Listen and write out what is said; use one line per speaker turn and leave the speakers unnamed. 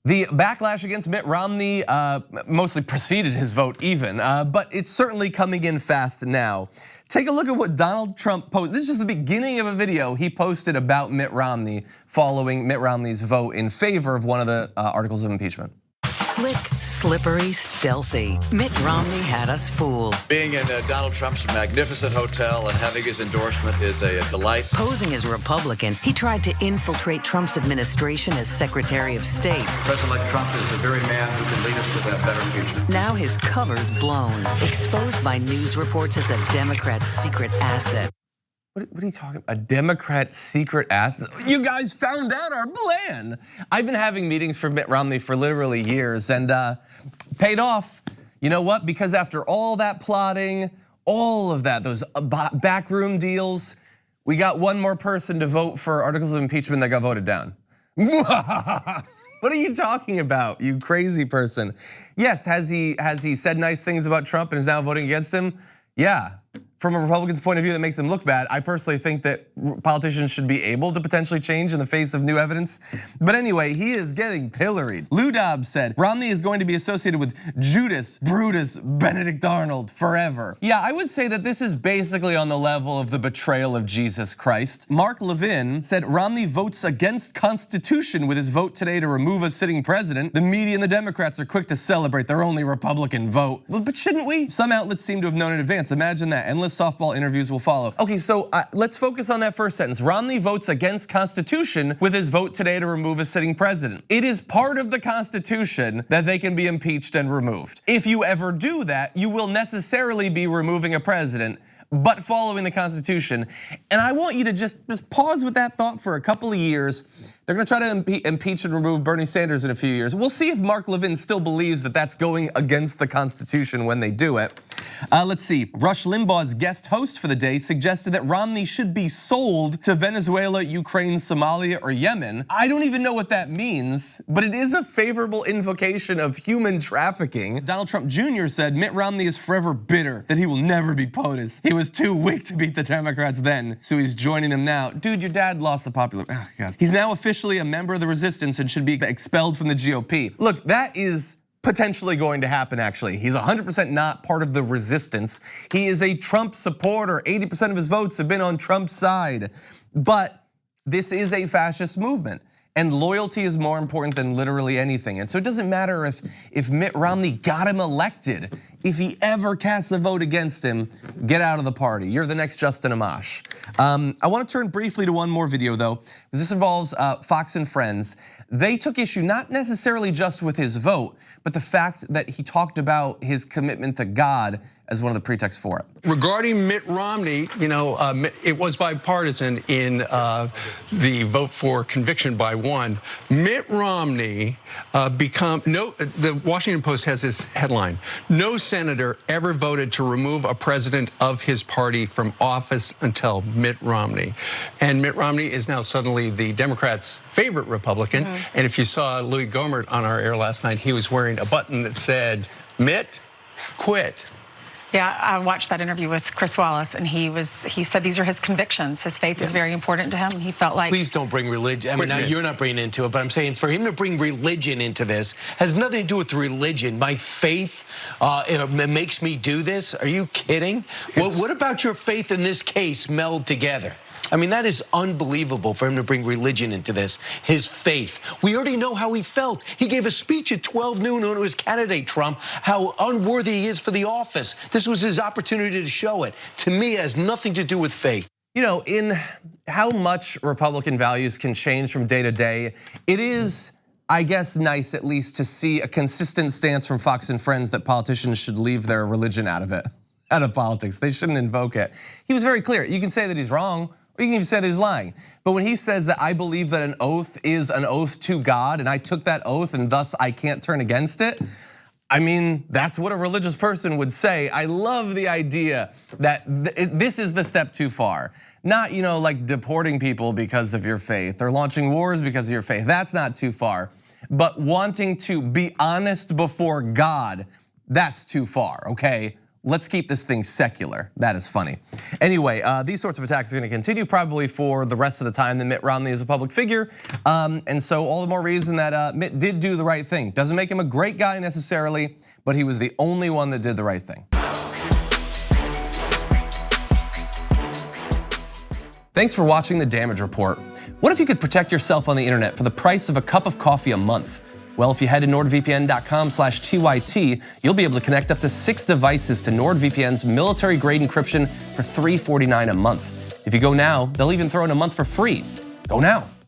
The backlash against Mitt Romney mostly preceded his vote even, but it's certainly coming in fast now. Take a look at what Donald Trump posted. This is just the beginning of a video he posted about Mitt Romney following Mitt Romney's vote in favor of one of the articles of impeachment.
Slick, slippery, stealthy. Mitt Romney had us fooled.
Being in Donald Trump's magnificent hotel and having his endorsement is a delight.
Posing as a Republican, he tried to infiltrate Trump's administration as Secretary of State.
President-elect Trump is the very man who can lead us to that better future.
Now his cover's blown, exposed by news reports as a Democrat's secret asset.
What are you talking about? A Democrat secret asset? You guys found out our plan. I've been having meetings for Mitt Romney for literally years and paid off. You know what? Because after all that plotting, all of that, those backroom deals, we got one more person to vote for articles of impeachment that got voted down. What are you talking about, you crazy person? Yes, has he said nice things about Trump and is now voting against him? Yeah. From a Republican's point of view, that makes them look bad. I personally think that politicians should be able to potentially change in the face of new evidence. But anyway, he is getting pilloried. Lou Dobbs said, Romney is going to be associated with Judas, Brutus, Benedict Arnold forever. Yeah, I would say that this is basically on the level of the betrayal of Jesus Christ. Mark Levin said, Romney votes against Constitution with his vote today to remove a sitting president. The media and the Democrats are quick to celebrate their only Republican vote. But shouldn't we? Some outlets seem to have known in advance. Imagine that. Endless softball interviews will follow. Okay, so let's focus on that first sentence. Romney votes against Constitution with his vote today to remove a sitting president. It is part of the Constitution that they can be impeached and removed. If you ever do that, you will necessarily be removing a president, but following the Constitution. And I want you to just pause with that thought for a couple of years. They're gonna try to impeach and remove Bernie Sanders in a few years. We'll see if Mark Levin still believes that that's going against the Constitution when they do it. Let's see, Rush Limbaugh's guest host for the day suggested that Romney should be sold to Venezuela, Ukraine, Somalia, or Yemen. I don't even know what that means, but it is a favorable invocation of human trafficking. Donald Trump Jr. said Mitt Romney is forever bitter that he will never be POTUS. He was too weak to beat the Democrats then, so he's joining them now. Dude, your dad lost the popular, oh God. He's now officially a member of the resistance and should be expelled from the GOP. Look, that is potentially going to happen actually. He's 100% not part of the resistance. He is a Trump supporter. 80% of his votes have been on Trump's side. But this is a fascist movement. And loyalty is more important than literally anything. And so it doesn't matter if Mitt Romney got him elected. If he ever casts a vote against him, get out of the party. You're the next Justin Amash. I want to turn briefly to one more video though, because this involves Fox and Friends. They took issue not necessarily just with his vote, but the fact that he talked about his commitment to God as one of the pretexts for it.
Regarding Mitt Romney, it was bipartisan in the vote for conviction by one. Mitt Romney the Washington Post has this headline: no senator ever voted to remove a president of his party from office until Mitt Romney. And Mitt Romney is now suddenly the Democrats' favorite Republican. And if you saw Louis Gohmert on our air last night, he was wearing a button that said, Mitt, quit.
Yeah, I watched that interview with Chris Wallace, and he said these are his convictions. His faith is very important to him. He felt like—
Please don't bring religion. I mean, now you're not bringing into it, but I'm saying for him to bring religion into this has nothing to do with religion. My faith, it makes me do this. Are you kidding? Well, what about your faith in this case meld together? I mean, that is unbelievable for him to bring religion into this, his faith. We already know how he felt. He gave a speech at 12 noon when it was candidate Trump, how unworthy he is for the office. This was his opportunity to show it. To me, it has nothing to do with faith.
You know, in how much Republican values can change from day to day, it is, I guess, nice at least to see a consistent stance from Fox and Friends that politicians should leave their religion out of it, out of politics. They shouldn't invoke it. He was very clear. You can say that he's wrong, or you can even say that he's lying. But when he says that I believe that an oath is an oath to God and I took that oath and thus I can't turn against it, I mean, that's what a religious person would say. I love the idea that this is the step too far. Not, like deporting people because of your faith or launching wars because of your faith. That's not too far. But wanting to be honest before God, that's too far, okay? let's keep this thing secular. That is funny. Anyway, these sorts of attacks are gonna continue probably for the rest of the time that Mitt Romney is a public figure. And so all the more reason that Mitt did do the right thing. Doesn't make him a great guy necessarily, but he was the only one that did the right thing. Thanks for watching The Damage Report. What if you could protect yourself on the internet for the price of a cup of coffee a month? Well, if you head to nordvpn.com/TYT, you'll be able to connect up to 6 devices to NordVPN's military-grade encryption for $349 a month. If you go now, they'll even throw in a month for free. Go now.